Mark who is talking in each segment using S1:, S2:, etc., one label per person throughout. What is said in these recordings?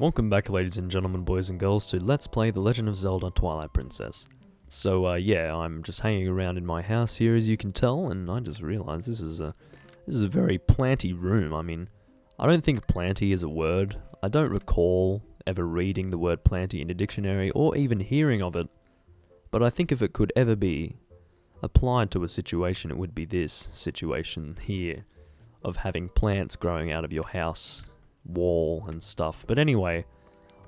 S1: Welcome back, ladies and gentlemen, boys and girls, to Let's Play The Legend of Zelda Twilight Princess. So, yeah, I'm just hanging around in my house here, as you can tell, and I just realized this is a very planty room. I mean, I don't think planty is a word. I don't recall ever reading the word planty in a dictionary, or even hearing of it. But I think if it could ever be applied to a situation, it would be this situation here, of having plants growing out of your house wall and stuff. But anyway,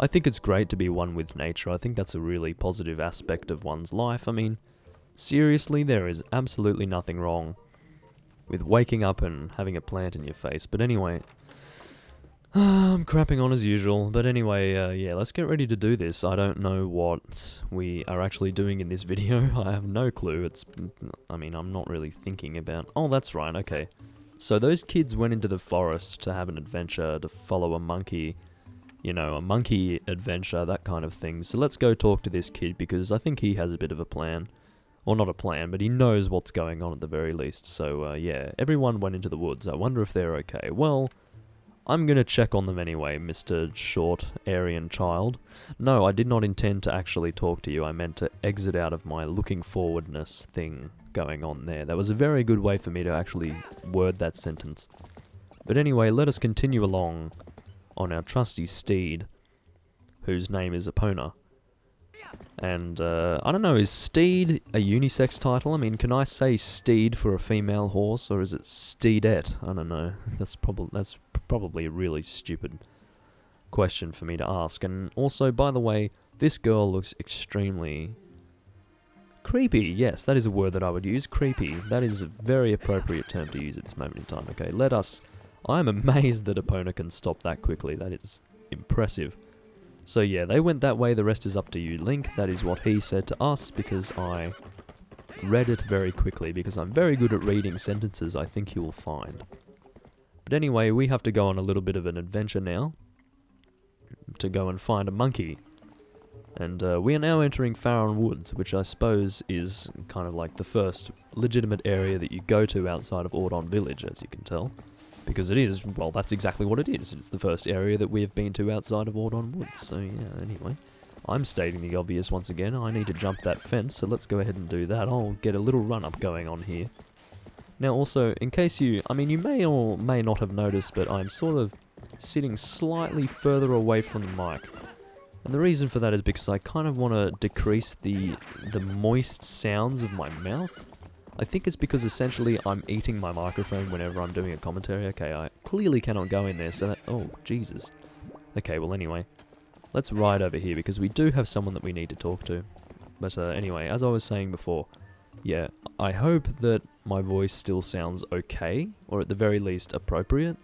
S1: I think it's great to be one with nature. I think that's a really positive aspect of one's life. I mean, seriously, there is absolutely nothing wrong with waking up and having a plant in your face. But anyway, I'm crapping on as usual. But anyway, yeah, let's get ready to do this. I don't know what we are actually doing in this video. I have no clue. I mean, I'm not really thinking about... Oh, that's right, okay. So those kids went into the forest to have an adventure, to follow a monkey, you know, a monkey adventure, that kind of thing. So let's go talk to this kid, because I think he has a bit of a plan. Or not a plan, but he knows what's going on at the very least. So, yeah, everyone went into the woods. I wonder if they're okay. Well, I'm gonna check on them anyway, Mr. Short Aryan Child. No, I did not intend to actually talk to you. I meant to exit out of my looking forwardness thing going on there. That was a very good way for me to actually word that sentence. But anyway, let us continue along on our trusty steed, whose name is Epona. And, I don't know, is steed a unisex title? I mean, can I say steed for a female horse, or is it steedette? I don't know. That's probably a really stupid question for me to ask. And also, by the way, this girl looks extremely creepy. Yes, that is a word that I would use. Creepy. That is a very appropriate term to use at this moment in time. Okay, let us... I'm amazed that Epona can stop that quickly. That is impressive. So yeah, they went that way. The rest is up to you, Link. That is what he said to us, because I read it very quickly, because I'm very good at reading sentences, I think you will find. But anyway, we have to go on a little bit of an adventure now, to go and find a monkey. And we are now entering Farron Woods, which I suppose is kind of like the first legitimate area that you go to outside of Ordon Village, as you can tell. Because it is, well, that's exactly what it is. It's the first area that we have been to outside of Ordon Woods. So yeah, anyway, I'm stating the obvious once again. I need to jump that fence, so let's go ahead and do that. I'll get a little run-up going on here. Now also, in case you may or may not have noticed, but I'm sort of sitting slightly further away from the mic. And the reason for that is because I kind of want to decrease the moist sounds of my mouth. I think it's because essentially I'm eating my microphone whenever I'm doing a commentary. Okay, I clearly cannot go in there, so that... Oh, Jesus. Okay, well anyway, let's ride over here, because we do have someone that we need to talk to. But anyway, as I was saying before, yeah, I hope that my voice still sounds okay, or at the very least appropriate,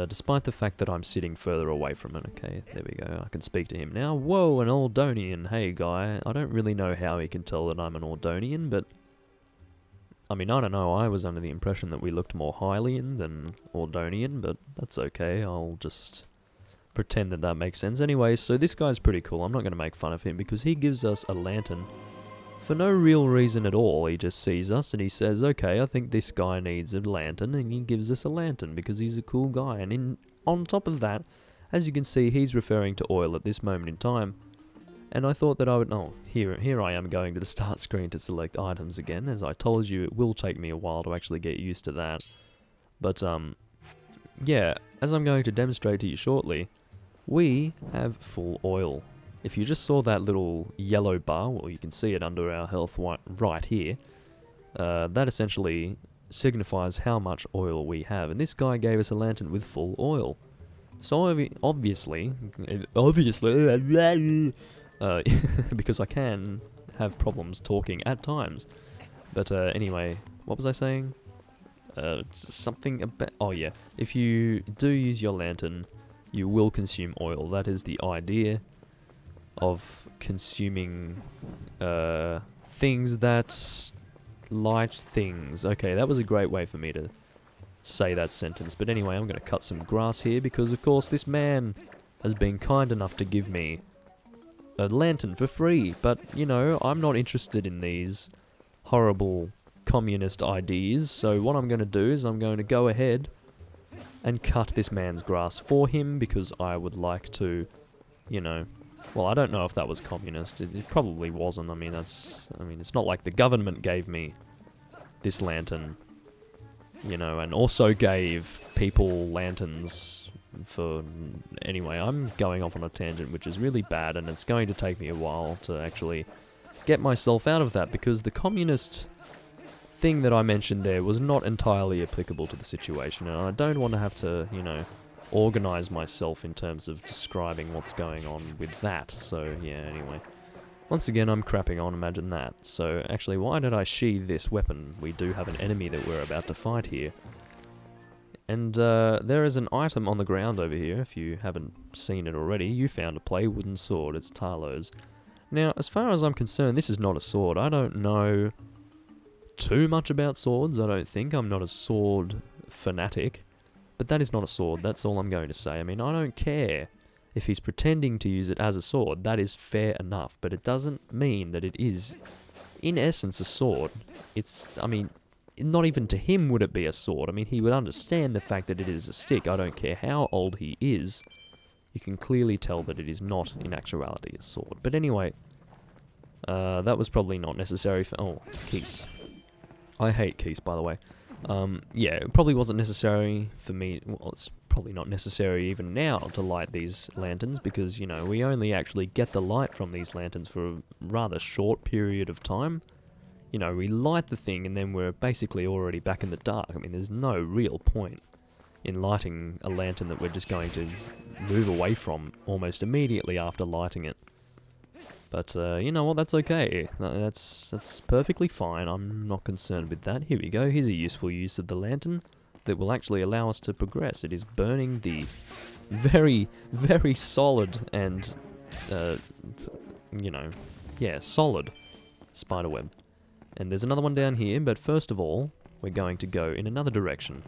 S1: despite the fact that I'm sitting further away from it. Okay, there we go, I can speak to him now. Whoa, an Ordonian, hey guy. I don't really know how he can tell that I'm an Ordonian, but... I mean, I don't know, I was under the impression that we looked more Hylian than Ordonian, but that's okay, I'll just pretend that that makes sense. Anyway, so this guy's pretty cool. I'm not going to make fun of him, because he gives us a lantern for no real reason at all. He just sees us and he says, okay, I think this guy needs a lantern, and he gives us a lantern because he's a cool guy. And on top of that, as you can see, he's referring to oil at this moment in time. And I thought that I would... Oh, here I am going to the start screen to select items again. As I told you, it will take me a while to actually get used to that. But, yeah, as I'm going to demonstrate to you shortly, we have full oil. If you just saw that little yellow bar, well, you can see it under our health right here, that essentially signifies how much oil we have. And this guy gave us a lantern with full oil. So obviously, because I can have problems talking at times. But anyway, what was I saying? Something about... Oh yeah, if you do use your lantern, you will consume oil. That is the idea of consuming things that light things. Okay, that was a great way for me to say that sentence. But anyway, I'm going to cut some grass here, because of course this man has been kind enough to give me a lantern for free, but, you know, I'm not interested in these horrible communist ideas, so what I'm going to do is I'm going to go ahead and cut this man's grass for him because I would like to, you know... Well, I don't know if that was communist. It probably wasn't. I mean, it's not like the government gave me this lantern, you know, and also gave people lanterns for... Anyway, I'm going off on a tangent, which is really bad, and it's going to take me a while to actually get myself out of that, because the communist thing that I mentioned there was not entirely applicable to the situation, and I don't want to have to, you know, organize myself in terms of describing what's going on with that. So, yeah, anyway. Once again, I'm crapping on, imagine that. So, actually, why did I sheathe this weapon? We do have an enemy that we're about to fight here. And there is an item on the ground over here, if you haven't seen it already. You found a play wooden sword, it's Tarlo's. Now, as far as I'm concerned, this is not a sword. I don't know too much about swords, I don't think. I'm not a sword fanatic. But that is not a sword, that's all I'm going to say. I mean, I don't care if he's pretending to use it as a sword. That is fair enough, but it doesn't mean that it is, in essence, a sword. It's, I mean, not even to him would it be a sword. I mean, he would understand the fact that it is a stick. I don't care how old he is. You can clearly tell that it is not, in actuality, a sword. But anyway, that was probably not necessary for... Oh, keys. I hate keys, by the way. Yeah, it probably wasn't necessary for me, well, it's probably not necessary even now to light these lanterns, because, you know, we only actually get the light from these lanterns for a rather short period of time. You know, we light the thing and then we're basically already back in the dark. I mean, there's no real point in lighting a lantern that we're just going to move away from almost immediately after lighting it. But, you know what, that's okay. That's perfectly fine. I'm not concerned with that. Here we go. Here's a useful use of the lantern that will actually allow us to progress. It is burning the very, very solid and, you know, yeah, solid spiderweb. And there's another one down here, but first of all, we're going to go in another direction.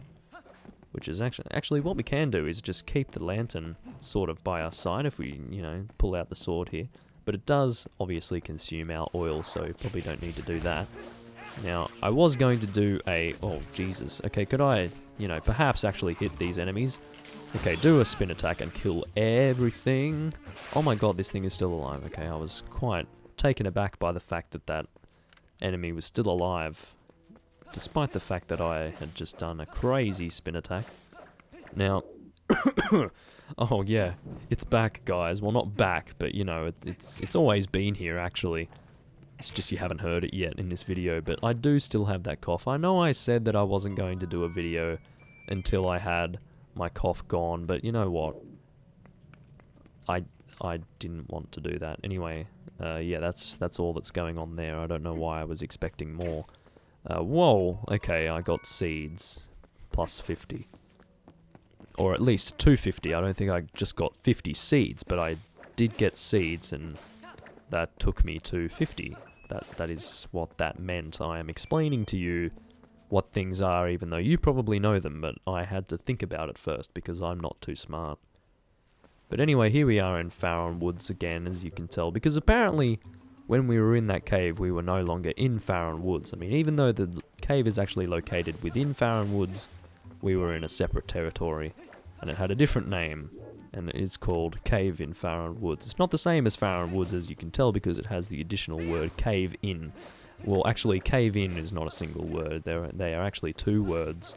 S1: Which is actually what we can do is just keep the lantern sort of by our side if we, you know, pull out the sword here. But it does obviously consume our oil, so we probably don't need to do that. Now, I was going to do a... Oh, Jesus. Okay, could I, you know, perhaps actually hit these enemies? Okay, do a spin attack and kill everything. Oh my god, this thing is still alive. Okay, I was quite taken aback by the fact that that enemy was still alive, despite the fact that I had just done a crazy spin attack. Now... Oh yeah, it's back, guys. Well, not back, but you know, it's always been here, actually. It's just you haven't heard it yet in this video, but I do still have that cough. I know I said that I wasn't going to do a video until I had my cough gone, but you know what? I didn't want to do that. Anyway, yeah, that's all that's going on there. I don't know why I was expecting more. Whoa, okay, I got seeds. Plus 50. Or at least 250. I don't think I just got 50 seeds, but I did get seeds, and that took me to 50. That is what that meant. I am explaining to you what things are, even though you probably know them, but I had to think about it first, because I'm not too smart. But anyway, here we are in Farron Woods again, as you can tell, because apparently, when we were in that cave, we were no longer in Farron Woods. I mean, even though the cave is actually located within Farron Woods, we were in a separate territory, and it had a different name, and it is called Cave in Farron Woods. It's not the same as Farron Woods, as you can tell, because it has the additional word cave in. Well, actually, cave in is not a single word. They are actually two words.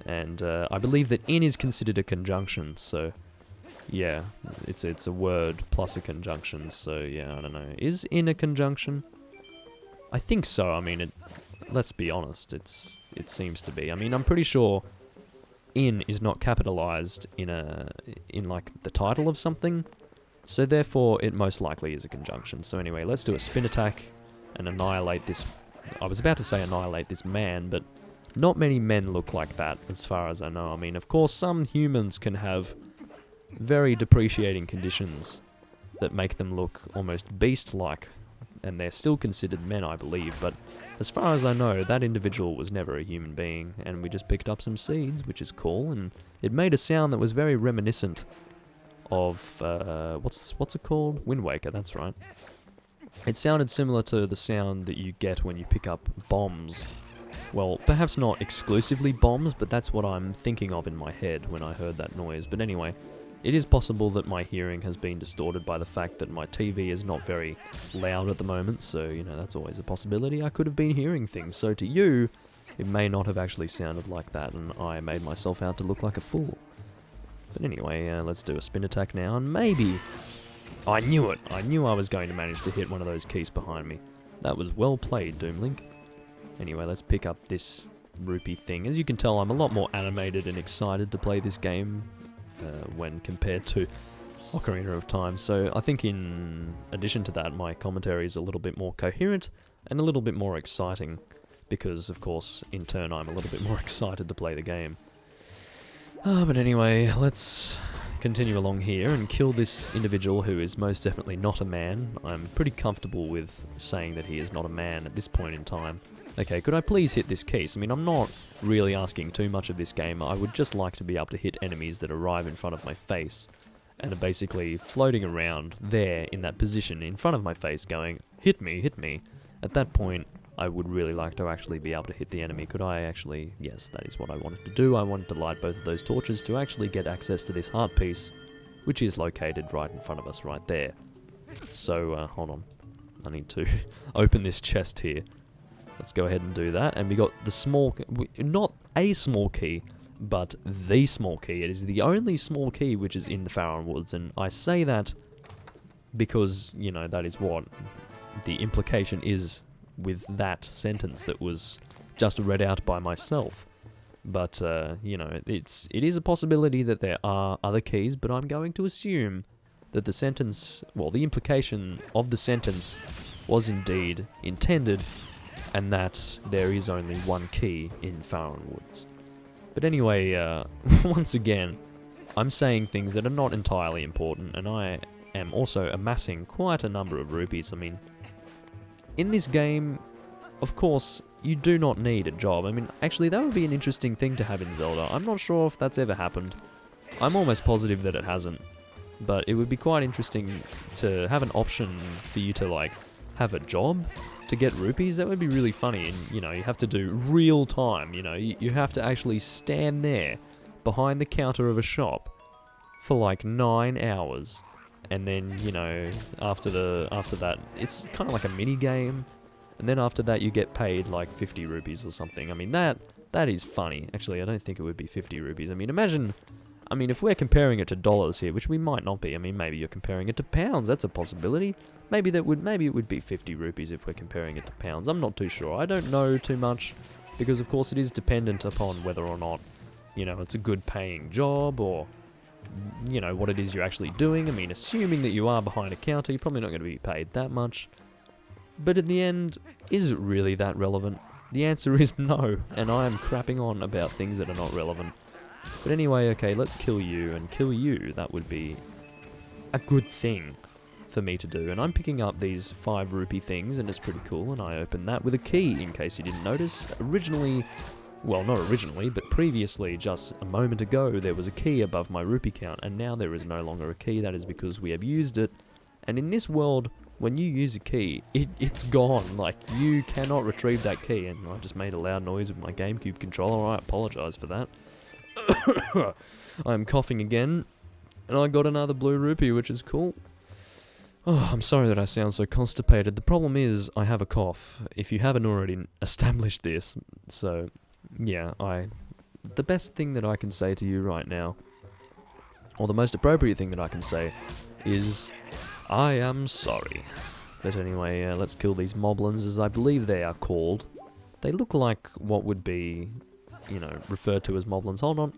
S1: And I believe that in is considered a conjunction, so yeah, it's a word plus a conjunction, so yeah, I don't know. Is in a conjunction? I think so. I mean, let's be honest, it seems to be. I mean, I'm pretty sure in is not capitalized in like the title of something, so therefore it most likely is a conjunction. So anyway, let's do a spin attack and annihilate this. I was about to say annihilate this man, but not many men look like that as far as I know. I mean, of course, some humans can have very depreciating conditions that make them look almost beast-like, and they're still considered men, I believe, but as far as I know, that individual was never a human being, and we just picked up some seeds, which is cool, and it made a sound that was very reminiscent of, what's it called? Wind Waker, that's right. It sounded similar to the sound that you get when you pick up bombs well, perhaps not exclusively bombs, but that's what I'm thinking of in my head when I heard that noise. But anyway, it is possible that my hearing has been distorted by the fact that my TV is not very loud at the moment, so, you know, that's always a possibility. I could have been hearing things, so to you, it may not have actually sounded like that, and I made myself out to look like a fool. But anyway, let's do a spin attack now, and maybe... I knew it! I knew I was going to manage to hit one of those keys behind me. That was well played, Doomlink. Anyway, let's pick up this rupee thing. As you can tell, I'm a lot more animated and excited to play this game when compared to Ocarina of Time. So I think in addition to that, my commentary is a little bit more coherent and a little bit more exciting. Because, of course, in turn, I'm a little bit more excited to play the game. But anyway, let's continue along here and kill this individual who is most definitely not a man. I'm pretty comfortable with saying that he is not a man at this point in time. Okay, could I please hit this case? I mean, I'm not really asking too much of this game. I would just like to be able to hit enemies that arrive in front of my face and are basically floating around there in that position in front of my face going, hit me, hit me. At that point, I would really like to actually be able to hit the enemy. Could I actually... Yes, that is what I wanted to do. I wanted to light both of those torches to actually get access to this heart piece, which is located right in front of us right there. So, hold on. I need to open this chest here. Let's go ahead and do that. And we got the small... Not a small key, but the small key. It is the only small key which is in the Faron Woods. And I say that because, you know, that is what the implication is with that sentence that was just read out by myself. But, you know, it is a possibility that there are other keys, but I'm going to assume that the sentence... Well, the implication of the sentence was indeed intended, and that there is only one key in Faron Woods. But anyway, once again, I'm saying things that are not entirely important, and I am also amassing quite a number of rupees. I mean, in this game, of course, you do not need a job. I mean, actually, that would be an interesting thing to have in Zelda. I'm not sure if that's ever happened. I'm almost positive that it hasn't. But it would be quite interesting to have an option for you to, like, have a job to get rupees. That would be really funny. And, you know, you have to do real time, you know. You have to actually stand there behind the counter of a shop for, like, 9 hours. And then, you know, after that, it's kind of like a mini game. And then after that, you get paid like 50 rupees or something. I mean, that is funny. Actually, I don't think it would be 50 rupees. I mean, imagine, if we're comparing it to dollars here, which we might not be. I mean, maybe you're comparing it to pounds. That's a possibility. Maybe it would be 50 rupees if we're comparing it to pounds. I'm not too sure. I don't know too much because, of course, it is dependent upon whether or not, you know, it's a good paying job or, you know, what it is you're actually doing. I mean, assuming that you are behind a counter, you're probably not going to be paid that much. But in the end, is it really that relevant? The answer is no, and I am crapping on about things that are not relevant. But anyway, okay, let's kill you and kill you. That would be a good thing for me to do. And I'm picking up these 5 rupee things, and it's pretty cool, and I opened that with a key, in case you didn't notice. Originally, well, not originally, but previously, just a moment ago, there was a key above my rupee count, and now there is no longer a key. That is because we have used it. And in this world, when you use a key, it's gone. Like, you cannot retrieve that key. And I just made a loud noise with my Gamecube controller. I apologize for that. I'm coughing again. And I got another blue rupee, which is cool. Oh, I'm sorry that I sound so constipated. The problem is, I have a cough, if you haven't already established this. So, yeah, the best thing that I can say to you right now, or the most appropriate thing that I can say, is I am sorry. But anyway, let's kill these moblins, as I believe they are called. They look like what would be, you know, referred to as moblins. Hold on.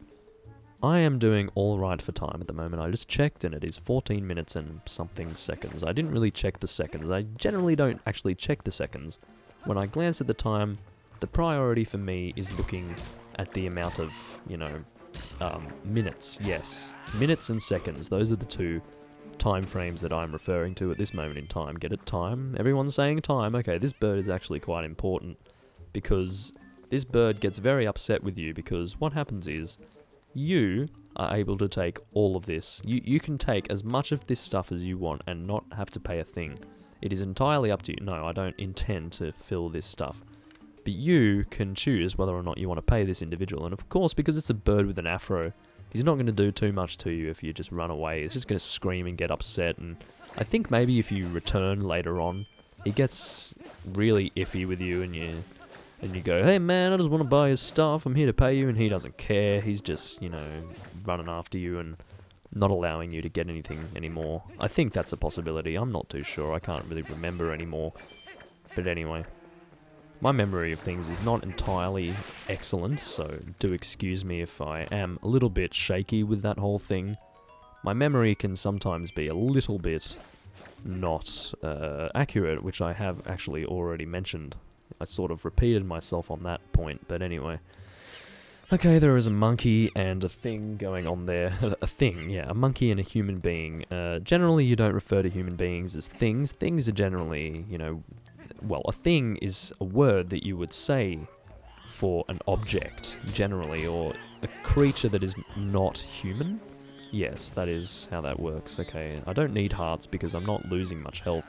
S1: I am doing alright for time at the moment. I just checked and it is 14 minutes and something seconds. I didn't really check the seconds. I generally don't actually check the seconds. When I glance at the time, the priority for me is looking at the amount of, you know, minutes. Yes, minutes and seconds. Those are the two time frames that I'm referring to at this moment in time. Get it? Time? Everyone's saying time. Okay, this bird is actually quite important because this bird gets very upset with you because what happens is you are able to take all of this. You can take as much of this stuff as you want and not have to pay a thing. It is entirely up to you. No, I don't intend to fill this stuff. But you can choose whether or not you want to pay this individual. And of course, because it's a bird with an afro, he's not going to do too much to you if you just run away. It's just going to scream and get upset. And I think maybe if you return later on, he gets really iffy with you, and you go, hey man, I just want to buy your stuff, I'm here to pay you, and he doesn't care. He's just, you know, running after you and not allowing you to get anything anymore. I think that's a possibility. I'm not too sure. I can't really remember anymore. But anyway, my memory of things is not entirely excellent, so do excuse me if I am a little bit shaky with that whole thing. My memory can sometimes be a little bit not accurate, which I have actually already mentioned. I sort of repeated myself on that point, but anyway. Okay, there is a monkey and a thing going on there. A thing, yeah, a monkey and a human being. Generally, you don't refer to human beings as things. Things are generally, you know, well, a thing is a word that you would say for an object, generally, or a creature that is not human. Yes, that is how that works. Okay, I don't need hearts because I'm not losing much health.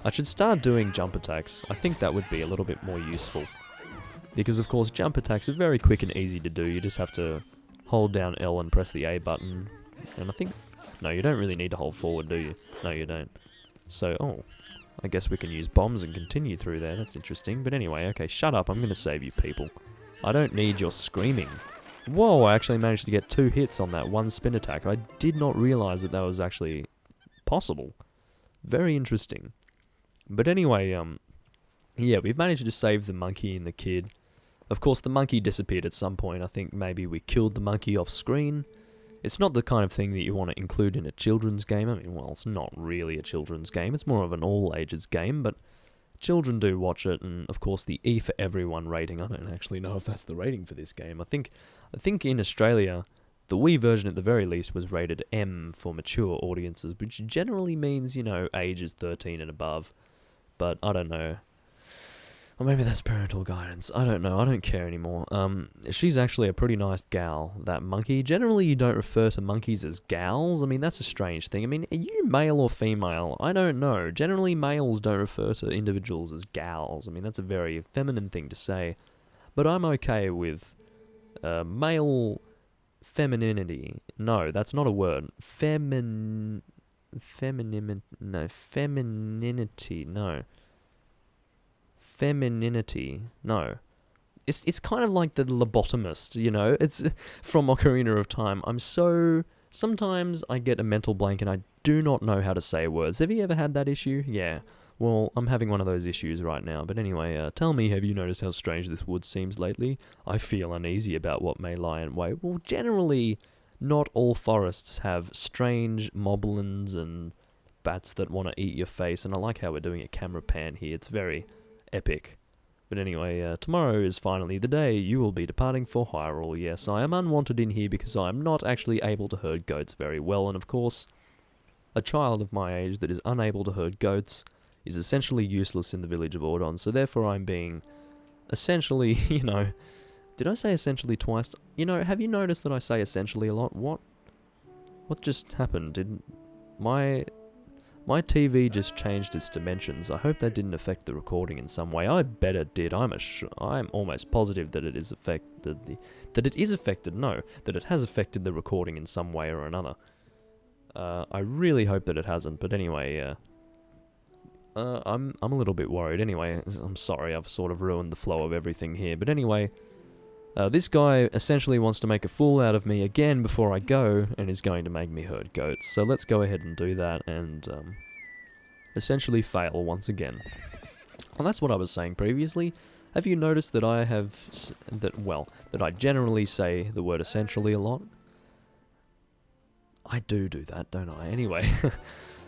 S1: I should start doing jump attacks. I think that would be a little bit more useful. Because, of course, jump attacks are very quick and easy to do. You just have to hold down L and press the A button. And I think... No, you don't really need to hold forward, do you? No, you don't. So, oh... I guess we can use bombs and continue through there. That's interesting. But anyway, okay, shut up. I'm going to save you people. I don't need your screaming. Whoa, I actually managed to get 2 hits on that one spin attack. I did not realize that that was actually possible. Very interesting. But anyway, yeah, we've managed to save the monkey and the kid. Of course, the monkey disappeared at some point. I think maybe we killed the monkey off screen. It's not the kind of thing that you want to include in a children's game. I mean, well, it's not really a children's game. It's more of an all-ages game, but children do watch it, and of course the E for everyone rating. I don't actually know if that's the rating for this game. I think in Australia, the Wii version at the very least was rated M for mature audiences, which generally means, you know, ages 13 and above. But I don't know. Or maybe that's parental guidance. I don't know. I don't care anymore. She's actually a pretty nice gal, that monkey. Generally, you don't refer to monkeys as gals. I mean, that's a strange thing. I mean, are you male or female? I don't know. Generally, males don't refer to individuals as gals. I mean, that's a very feminine thing to say. But I'm okay with male femininity. No, that's not a word. Femininity. No. Femininity. No. It's kind of like the lobotomist, you know? It's from Ocarina of Time. Sometimes I get a mental blank and I do not know how to say words. Have you ever had that issue? Yeah. Well, I'm having one of those issues right now. But anyway, tell me, have you noticed how strange this wood seems lately? I feel uneasy about what may lie in wait. Well, generally, not all forests have strange moblins and bats that want to eat your face. And I like how we're doing a camera pan here. It's very epic. But anyway, tomorrow is finally the day you will be departing for Hyrule. Yes, I am unwanted in here because I am not actually able to herd goats very well, and of course, a child of my age that is unable to herd goats is essentially useless in the village of Ordon, so therefore I'm being essentially, you know... Did I say essentially twice? You know, have you noticed that I say essentially a lot? What just happened? Did my TV just changed its dimensions. I hope that didn't affect the recording in some way. I bet it did. I'm almost positive that it is affected. That it has affected the recording in some way or another. I really hope that it hasn't. But anyway, I'm a little bit worried. Anyway, I'm sorry. I've sort of ruined the flow of everything here. But anyway, this guy essentially wants to make a fool out of me again before I go, and is going to make me herd goats. So let's go ahead and do that, and essentially fail once again. Well, that's what I was saying previously. Have you noticed that that I generally say the word essentially a lot? I do that, don't I? Anyway,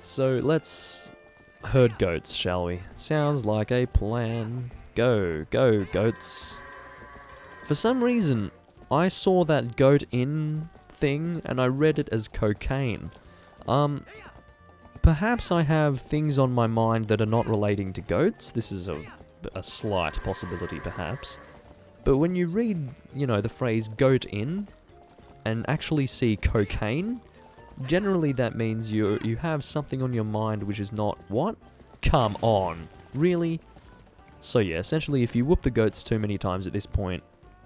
S1: so let's herd goats, shall we? Sounds like a plan. Go, goats. For some reason, I saw that goat in thing, and I read it as cocaine. Perhaps I have things on my mind that are not relating to goats. This is a slight possibility, perhaps. But when you read, you know, the phrase goat in, and actually see cocaine, generally that means you have something on your mind which is not... What? Come on. Really? So yeah, essentially if you whoop the goats too many times at this point,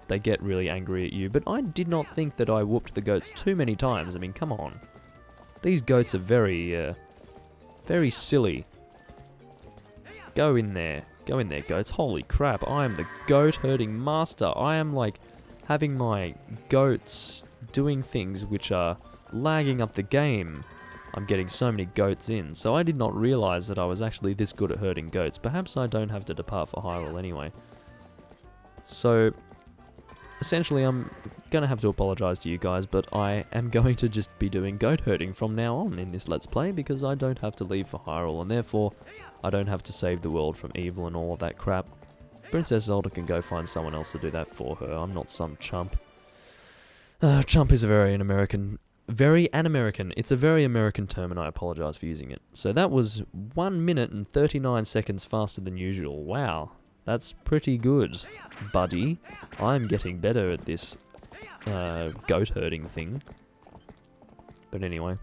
S1: they get really angry at you. But I did not think that I whooped the goats too many times. I mean, come on. These goats are very silly. Go in there. Go in there, goats. Holy crap, I am the goat herding master. I am like having my goats doing things which are lagging up the game. I'm getting so many goats in, so I did not realize that I was actually this good at herding goats. Perhaps I don't have to depart for Hyrule anyway. So, essentially I'm gonna have to apologize to you guys, but I am going to just be doing goat herding from now on in this Let's Play, because I don't have to leave for Hyrule, and therefore I don't have to save the world from evil and all of that crap. Princess Zelda can go find someone else to do that for her. I'm not some chump. Chump is a very un-American... It's a very American term, and I apologize for using it. So that was 1 minute and 39 seconds faster than usual. Wow, that's pretty good, buddy. I'm getting better at this goat herding thing. But anyway.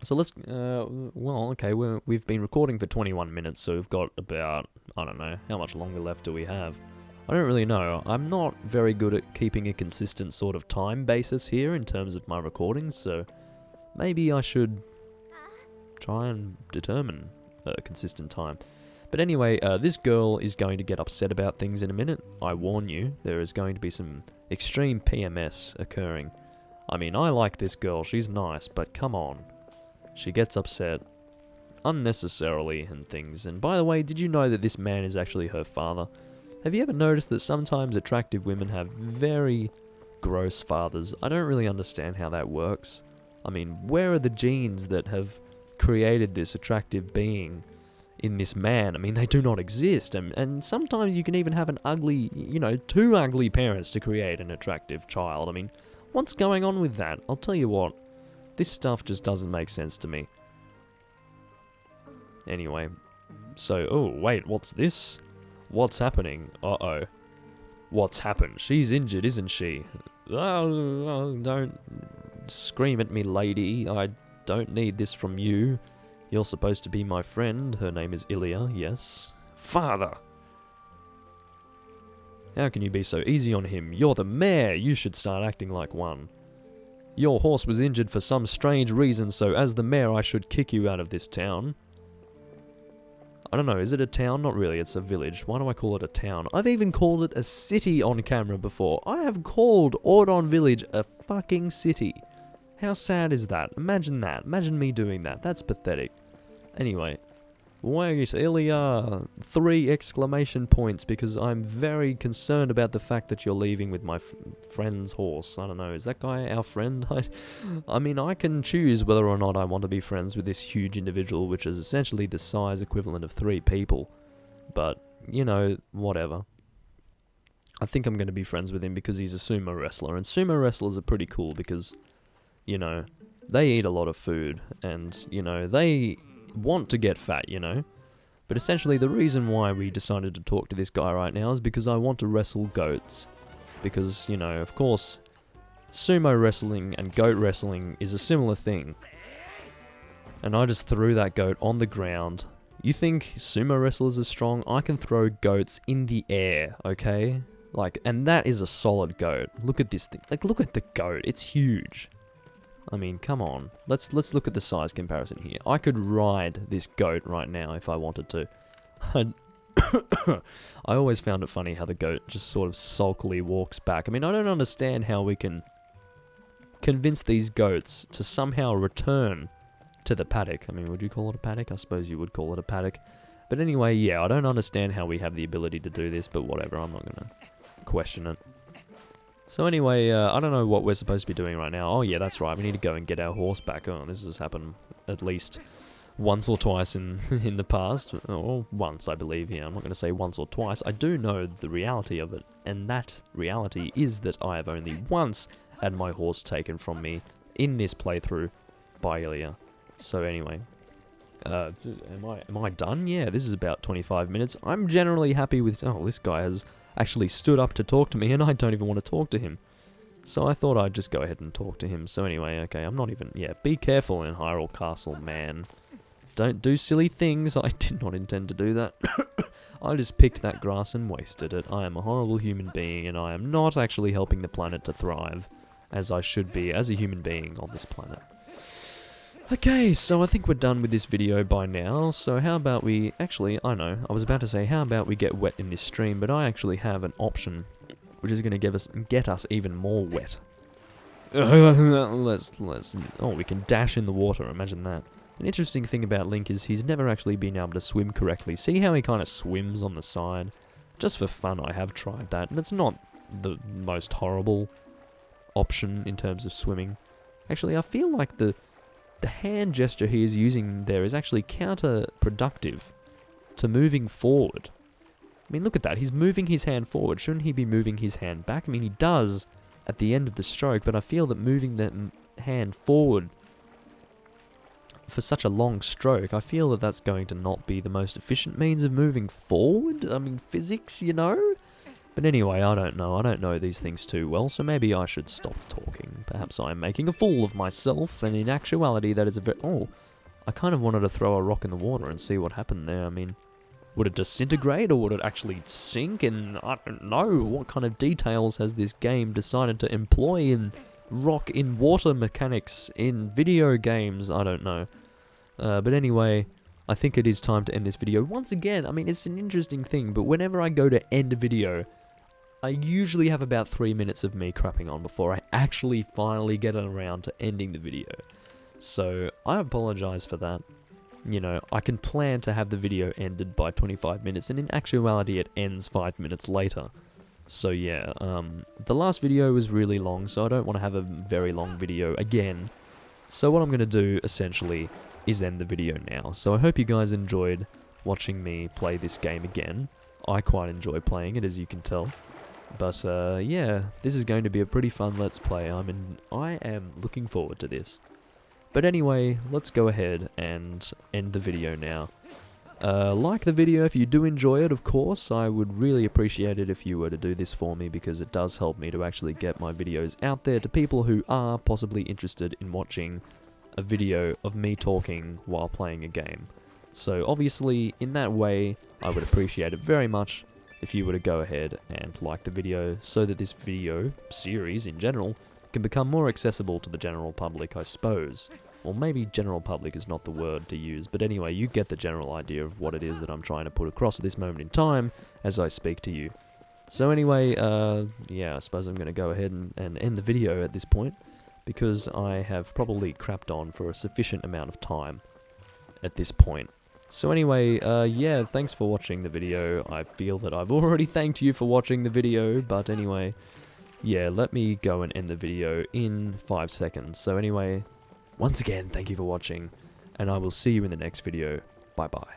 S1: So let's, well, okay, we've been recording for 21 minutes, so we've got about, I don't know, how much longer left do we have? I don't really know. I'm not very good at keeping a consistent sort of time basis here in terms of my recordings, so maybe I should try and determine a consistent time. But anyway, this girl is going to get upset about things in a minute. I warn you, there is going to be some extreme PMS occurring. I mean, I like this girl, she's nice, but come on. She gets upset unnecessarily and things. And by the way, did you know that this man is actually her father? Have you ever noticed that sometimes attractive women have very gross fathers? I don't really understand how that works. I mean, where are the genes that have created this attractive being in this man? I mean, they do not exist. And sometimes you can even have an ugly, you know, two ugly parents to create an attractive child. I mean, what's going on with that? I'll tell you what, this stuff just doesn't make sense to me. Anyway, so, oh, wait, what's this? What's happening? Uh-oh. What's happened? She's injured, isn't she? Oh, don't scream at me, lady. I don't need this from you. You're supposed to be my friend. Her name is Ilya, yes. Father! How can you be so easy on him? You're the mayor. You should start acting like one. Your horse was injured for some strange reason, so as the mayor I should kick you out of this town. I don't know, is it a town? Not really, it's a village. Why do I call it a town? I've even called it a city on camera before. I have called Ordon Village a fucking city. How sad is that? Imagine that. Imagine me doing that. That's pathetic. Anyway. Wait, Ilya! 3 exclamation points, because I'm very concerned about the fact that you're leaving with my friend's horse. I don't know, is that guy our friend? I mean, I can choose whether or not I want to be friends with this huge individual, which is essentially the size equivalent of 3 people. But, you know, whatever. I think I'm going to be friends with him because he's a sumo wrestler, and sumo wrestlers are pretty cool because, you know, they eat a lot of food, and, you know, they want to get fat, you know. But essentially the reason why we decided to talk to this guy right now is because I want to wrestle goats. Because, you know, of course, sumo wrestling and goat wrestling is a similar thing. And I just threw that goat on the ground. You think sumo wrestlers are strong? I can throw goats in the air, okay? Like, and that is a solid goat. Look at this thing. Like, look at the goat. It's huge. I mean, come on. Let's look at the size comparison here. I could ride this goat right now if I wanted to. I always found it funny how the goat just sort of sulkily walks back. I mean, I don't understand how we can convince these goats to somehow return to the paddock. I mean, would you call it a paddock? I suppose you would call it a paddock. But anyway, yeah, I don't understand how we have the ability to do this, but whatever, I'm not going to question it. So anyway, I don't know what we're supposed to be doing right now. Oh yeah, that's right, we need to go and get our horse back. Oh, this has happened at least once or twice in the past. Or once, I believe, yeah. I'm not going to say once or twice. I do know the reality of it, and that reality is that I have only once had my horse taken from me in this playthrough by Ilya. So anyway, am I done? Yeah, this is about 25 minutes. I'm generally happy with... Oh, this guy has actually stood up to talk to me, and I don't even want to talk to him. So I thought I'd just go ahead and talk to him. So anyway, okay, I'm not even... Yeah, be careful in Hyrule Castle, man. Don't do silly things. I did not intend to do that. I just picked that grass and wasted it. I am a horrible human being, and I am not actually helping the planet to thrive, as I should be as a human being on this planet. Okay, so I think we're done with this video by now, so how about we... Actually, I know, I was about to say, how about we get wet in this stream, but I actually have an option, which is going to get us even more wet. Oh, we can dash in the water, imagine that. An interesting thing about Link is he's never actually been able to swim correctly. See how he kind of swims on the side? Just for fun, I have tried that, and it's not the most horrible option in terms of swimming. Actually, I feel like the hand gesture he is using there is actually counterproductive to moving forward. I mean, look at that. He's moving his hand forward. Shouldn't he be moving his hand back? I mean, he does at the end of the stroke, but I feel that moving that hand forward for such a long stroke, I feel that that's going to not be the most efficient means of moving forward. I mean, physics, you know? But anyway, I don't know. I don't know these things too well, so maybe I should stop talking. Perhaps I'm making a fool of myself, and in actuality, that is a very... Oh, I kind of wanted to throw a rock in the water and see what happened there. I mean, would it disintegrate, or would it actually sink? And I don't know. What kind of details has this game decided to employ in rock in water mechanics in video games? I don't know. But anyway, I think it is time to end this video. Once again, I mean, it's an interesting thing, but whenever I go to end a video, I usually have about 3 minutes of me crapping on before I actually finally get around to ending the video. So, I apologize for that. You know, I can plan to have the video ended by 25 minutes, and in actuality it ends 5 minutes later. So yeah, the last video was really long, so I don't want to have a very long video again. So what I'm going to do, essentially, is end the video now. So I hope you guys enjoyed watching me play this game again. I quite enjoy playing it, as you can tell. But yeah, this is going to be a pretty fun Let's Play. I am looking forward to this. But anyway, let's go ahead and end the video now. Like the video if you do enjoy it, of course. I would really appreciate it if you were to do this for me, because it does help me to actually get my videos out there to people who are possibly interested in watching a video of me talking while playing a game. So obviously, in that way, I would appreciate it very much if you were to go ahead and like the video, so that this video series in general can become more accessible to the general public, I suppose. Or maybe general public is not the word to use, but anyway, you get the general idea of what it is that I'm trying to put across at this moment in time as I speak to you. So anyway, yeah, I suppose I'm going to go ahead and end the video at this point, because I have probably crapped on for a sufficient amount of time at this point. So anyway, yeah, thanks for watching the video. I feel that I've already thanked you for watching the video, but anyway, yeah, let me go and end the video in 5 seconds. So anyway, once again, thank you for watching, and I will see you in the next video. Bye-bye.